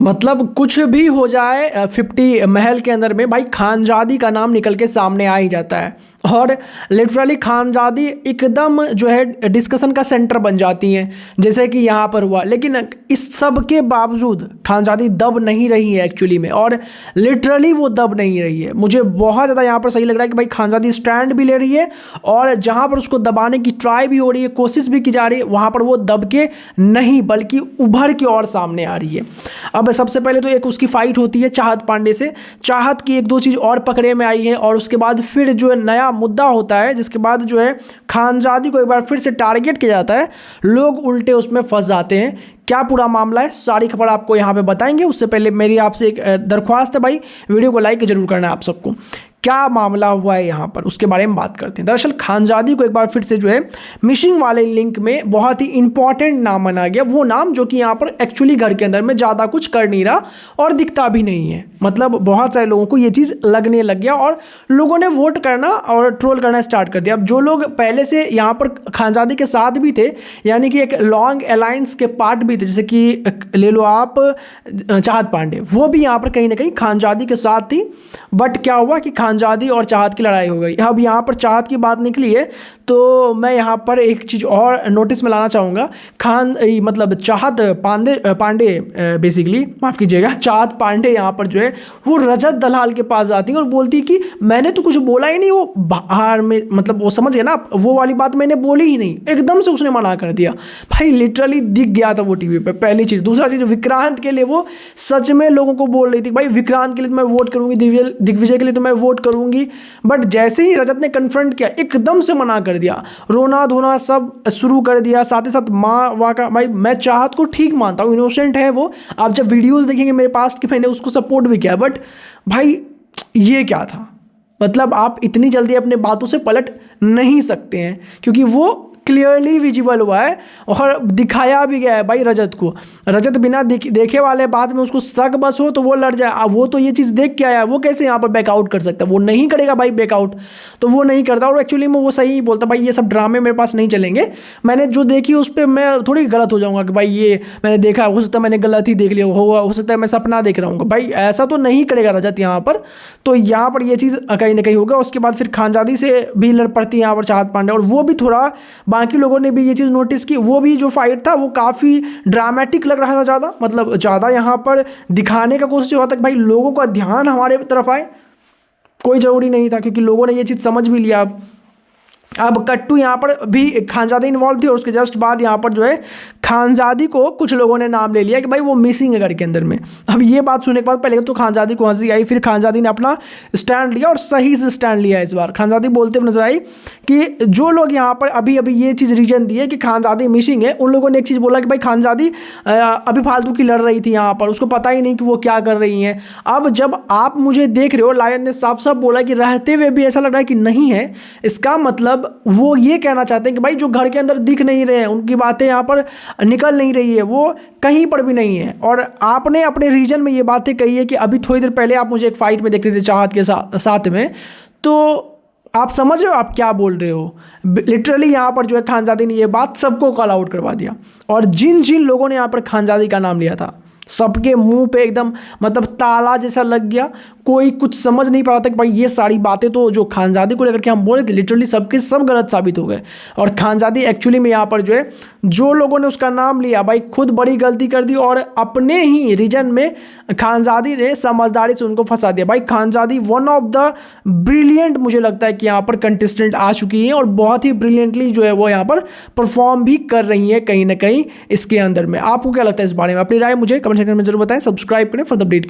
मतलब कुछ भी हो जाए 50 महल के अंदर में भाई खानजादी का नाम निकल के सामने आ ही जाता है। और लिटरली खानजादी एकदम जो है डिस्कशन का सेंटर बन जाती हैं, जैसे कि यहाँ पर हुआ। लेकिन इस सब के बावजूद खानजादी दब नहीं रही है एक्चुअली में, और लिटरली वो दब नहीं रही है। मुझे बहुत ज़्यादा यहाँ पर सही लग रहा है कि भाई खानजादी स्टैंड भी ले रही है, और जहाँ पर उसको दबाने की ट्राई भी हो रही है, कोशिश भी की जा रही है, वहाँ पर वो दब के नहीं बल्कि उभर के और सामने आ रही है। अब सबसे पहले तो एक उसकी फाइट होती है चाहत पांडे से, चाहत की एक दो चीज़ और पकड़े में आई है, और उसके बाद फिर जो है नया मुद्दा होता है, जिसके बाद जो है खानजादी को एक बार फिर से टारगेट किया जाता है, लोग उल्टे उसमें फंस जाते हैं। क्या पूरा मामला है, सारी खबर आपको यहाँ पे बताएंगे। उससे पहले मेरी आपसे एक दरख्वास्त है भाई, वीडियो को लाइक जरूर करना है आप सबको। क्या मामला हुआ है यहाँ पर उसके बारे में बात करते हैं। दरअसल खानजादी को एक बार फिर से जो है मिसिंग वाले लिंक में बहुत ही इंपॉर्टेंट नाम माना गया, वो नाम जो कि यहाँ पर एक्चुअली घर के अंदर में ज़्यादा कुछ कर नहीं रहा और दिखता भी नहीं है। मतलब बहुत सारे लोगों को ये चीज़ लगने लग गया और लोगों ने वोट करना और ट्रोल करना स्टार्ट कर दिया। अब जो लोग पहले से यहाँ पर खानजादी के साथ भी थे, यानी कि एक लॉन्ग अलायंस के पार्ट भी थे, जैसे कि ले लो आप चाहत पांडे, वो भी यहाँ पर कहीं ना कहीं खानजादी के साथ थी। बट क्या हुआ कि खानजादी और चाहत की लड़ाई हो गई। अब यहाँ पर चाहत की बात निकली है तो मैं यहाँ पर एक चीज़ और नोटिस में लाना चाहूँगा। मतलब चाहत पांडे बेसिकली, माफ़ कीजिएगा, चाहत पांडे यहाँ पर जो है वो रजत दलाल के पास जाती है और बोलती है कि मैंने तो कुछ बोला ही नहीं, वो बाहर में, मतलब वो समझ गए ना, वो वाली बात मैंने बोली ही नहीं, एकदम से उसने मना कर दिया। भाई लिटरली दिख गया था वो टीवी पे, पहली चीज़। दूसरा चीज़, विक्रांत के लिए वो सच में लोगों को बोल रही थी भाई विक्रांत के लिए तो मैं वोट करूँगी, दिग्विजय के लिए तो मैं वोट करूँगी। बट जैसे ही रजत ने कन्फ्रंट किया एकदम से मना कर दिया, रोना धोना सब शुरू कर दिया। साथ ही साथ माँ वाका, भाई मैं चाहत को ठीक मानता हूँ, इनोसेंट है वो। आप जब वीडियोस देखेंगे मेरे पास कि मैंने उसको सपोर्ट भी किया, बट भाई ये क्या था। मतलब आप इतनी जल्दी अपने बातों से पलट नहीं सकते हैं, क्योंकि वो क्लियरली विजिबल हुआ है और दिखाया भी गया है भाई रजत को। रजत बिना देखे वाले बाद में उसको शक बस हो तो वो लड़ जाए। अब वो तो ये चीज़ देख के आया, वो कैसे यहाँ पर बैकआउट कर सकता है? वो नहीं करेगा भाई बैकआउट, तो वो नहीं करता। और एक्चुअली में वो सही बोलता, भाई ये सब ड्रामे मेरे पास नहीं चलेंगे, मैंने जो देखी उस पर मैं थोड़ी गलत हो जाऊँगा कि भाई ये मैंने देखा, हो सकता है मैंने गलत ही देख लिया, हो सकता है मैं सपना देख रहा हूँ। भाई ऐसा तो नहीं करेगा रजत यहाँ पर, तो यहाँ पर ये चीज़ कहीं ना कहीं होगा। उसके बाद फिर खानजादी से भी लड़ पड़ती है यहाँ पर चाहत पांडे, और वो भी थोड़ा, बाकी लोगों ने भी ये चीज़ नोटिस की, वो भी जो फाइट था वो काफ़ी ड्रामेटिक लग रहा था ज़्यादा, मतलब ज़्यादा यहाँ पर दिखाने का कोशिश हुआ था कि भाई लोगों का ध्यान हमारे तरफ आए। कोई ज़रूरी नहीं था, क्योंकि लोगों ने ये चीज़ समझ भी लिया। अब कट्टू यहाँ पर भी खानजादी इन्वॉल्व थी, और उसके जस्ट बाद यहाँ पर जो है खानजादी को कुछ लोगों ने नाम ले लिया कि भाई वो मिसिंग है घर के अंदर में। अब ये बात सुनने के बाद पहले तो खानजादी को हंसी आई, फिर खानजादी ने अपना स्टैंड लिया और सही से स्टैंड लिया। इस बार खानजादी बोलते हुए नजर आई कि जो लोग यहाँ पर अभी अभी ये चीज़ रीजन दी है कि खानजादी मिसिंग है, उन लोगों ने एक चीज़ बोला कि भाई खानजादी अभी फालतू की लड़ रही थी यहाँ पर, उसको पता ही नहीं कि वो क्या कर रही हैं। अब जब आप मुझे देख रहे हो, लायन ने साफ साफ बोला कि रहते हुए भी ऐसा लग रहा है कि नहीं है, इसका मतलब वो ये कहना चाहते हैं कि भाई जो घर के अंदर दिख नहीं रहे हैं, उनकी बातें यहाँ पर निकल नहीं रही है, वो कहीं पर भी नहीं है। और आपने अपने रीजन में ये बातें कही है कि अभी थोड़ी देर पहले आप मुझे एक फाइट में देख रहे थे चाहत के साथ में, तो आप समझ रहे हो आप क्या बोल रहे हो। लिटरली यहाँ पर जो है खानजादी ने ये बात सबको कॉल आउट करवा दिया, और जिन जिन लोगों ने यहाँ पर खानजादी का नाम लिया था सबके मुंह पे एकदम मतलब ताला जैसा लग गया। कोई कुछ समझ नहीं पा रहा था कि भाई ये सारी बातें तो जो खानजादी को लेकर के हम बोले थे, लिटरली सबके सब गलत साबित हो गए। और खानजादी एक्चुअली में यहाँ पर जो है जो लोगों ने उसका नाम लिया, भाई खुद बड़ी गलती कर दी, और अपने ही रीजन में खानजादी ने समझदारी से उनको फंसा दिया। भाई Khanzaadi one of the brilliant, मुझे लगता है कि यहाँ पर कंटेस्टेंट आ चुकी हैं, और बहुत ही ब्रिलियंटली जो है वो यहाँ पर परफॉर्म भी कर रही है कहीं ना कहीं इसके अंदर में। आपको क्या लगता है इस बारे में? अपनी राय मुझे कमेंट सेक्शन में जरूर बताएं। सब्सक्राइब करें फॉर द अपडेट।